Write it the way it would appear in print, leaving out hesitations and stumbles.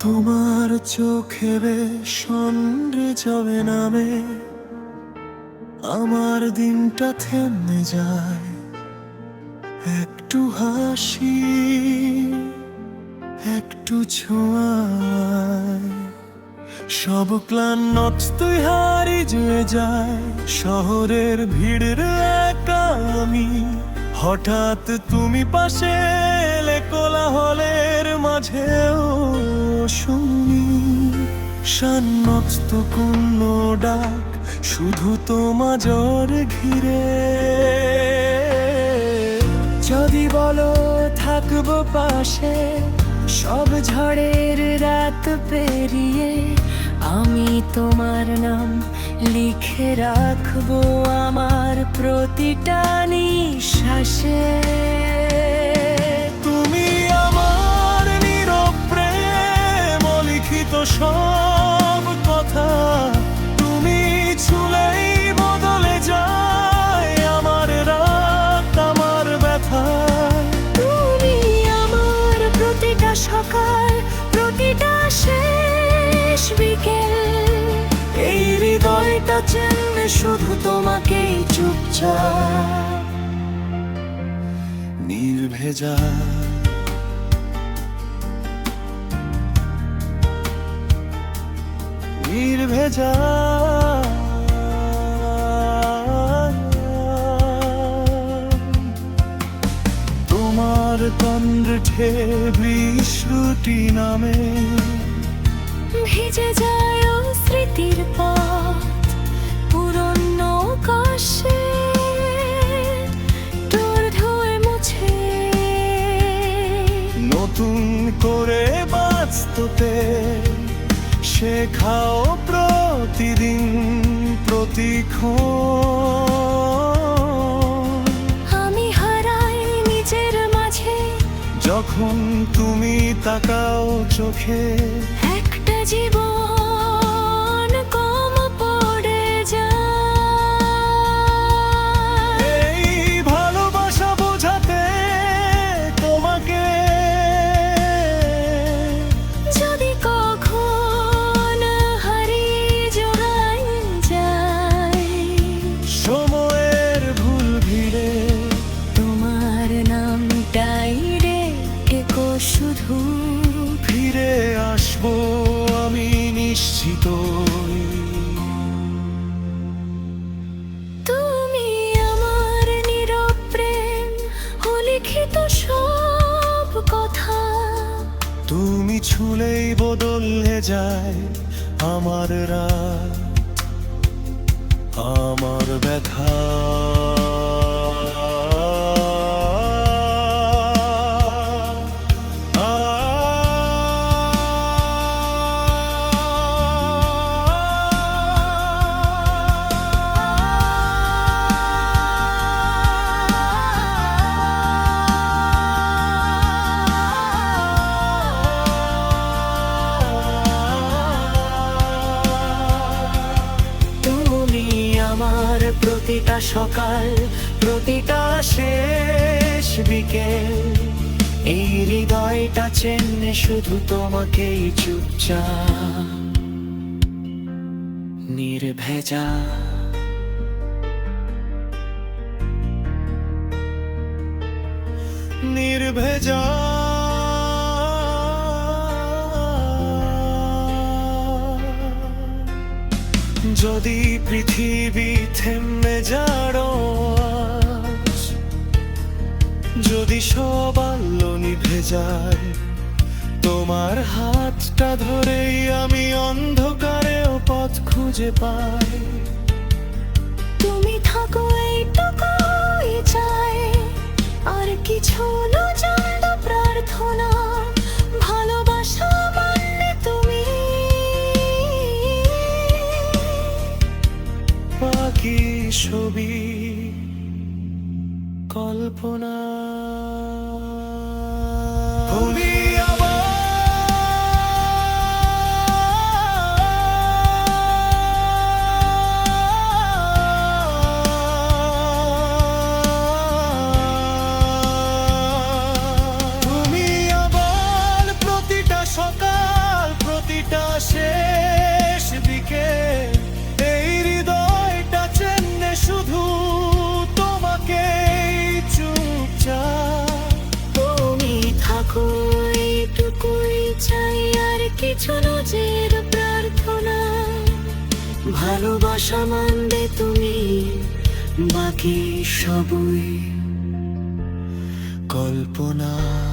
তোমার চোখে বেশ সন্ধ্যে যাবে নামে আমার দিনটা থেমে যায়। একটু হাসি, একটু ছোঁয়ায় সব ক্লান্নত তুই হারিয়ে যায়। শহরের ভিড়ের একা আমি, হঠাৎ তুমি পাশে এলে কোলাহলের মাঝেও শুনি শান্ত কোনো ডাক, শুধু তোমার ঘিরে। যদি বলো থাকবো পাশে সব ঝড়ের রাত পেরিয়ে, আমি তোমার নাম লিখে রাখবো আমার প্রতিটা নিঃশ্বাসে। তুমি আমার নীরব প্রেম, লিখিত সব কথা। তুমি ছুলেই বদলে যায় আমার রাত, আমার ব্যথা। তুমি আমার প্রতিটা সকাল, প্রতিটা শেষ বিকেল। এই হৃদয়টা চেনে শুধু তোমাকেই, চুপচাপ নির্ভেজা। নির্ভেজা তোমার কণ্ঠে বৃষ্টি নামে, ভিজে যায় ও স্মৃতির পথ পুরনো কাশে। তোর ধুয়ে মুছে নতুন করে বাঁচতে শেখাও প্রতিদিন, প্রতিক্ষণ। আমি হারাই নিজের মাঝে যখন তুমি তাকাও চোখে, একটা জীবন কম পড়ে যায়। এই ভালোবাসা বোঝাতে তোমাকে। যদি কখন হারিয়ে জোড়ায় যায় সময়ের ভুল ভিড়ে, তোমার নামটাই রে একো শুধু। ফিরে আসবো আমি নিশ্চিত। তুমি আমার নীরব প্রেম, লিখিত সব কথা। তুমি ছুলেই বদলে যায় আমার রাত, আমার ব্যথা। আমার প্রতিটা সকাল, প্রতিটা শেষ বিকেল। এই হৃদয়টা চেনে শুধু তোমাকেই, চুপচাপ নির্ভেজা। নির্ভেজা যদি পৃথিবী থেমে যাড়ো আজ, যদি সব আলো নিভে যায়, তোমার হাতটা ধরেই আমি অন্ধকারেও পথ খুঁজে পাই। তুমি থাকো এইটুকুই চাই, আর কিছু না জানদ প্রার্থনা। ভালোবাসা মানে তুমি, বাকি ছবি কল্পনা। তুমি শেষ দিকে এই হৃদয়টা চেনে শুধু তোমাকে চুপচাপ। তুমি থাকো এইটুকুই চাই, আর কিছু নজের প্রার্থনা। ভালোবাসা মানবে তুমি, বাকি সবই কল্পনা।